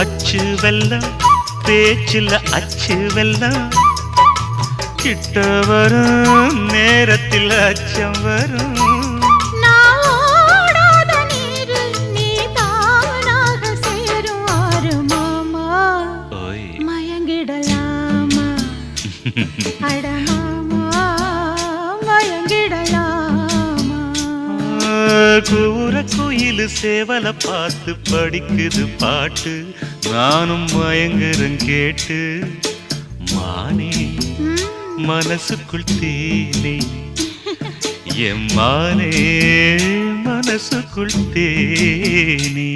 அச்சு வெல்லம் பேச்சில் அச்சு வெல்லம் கிட்ட வரும் நேரத்தில் அச்சம் வரும் கூற குயிலு சேவல பார்த்து படிக்குது பாட்டு நானும் மயங்குறேன் கேட்டு மானே மனசுக்குள் தேனே என் மானே மனசுக்குள் தேனே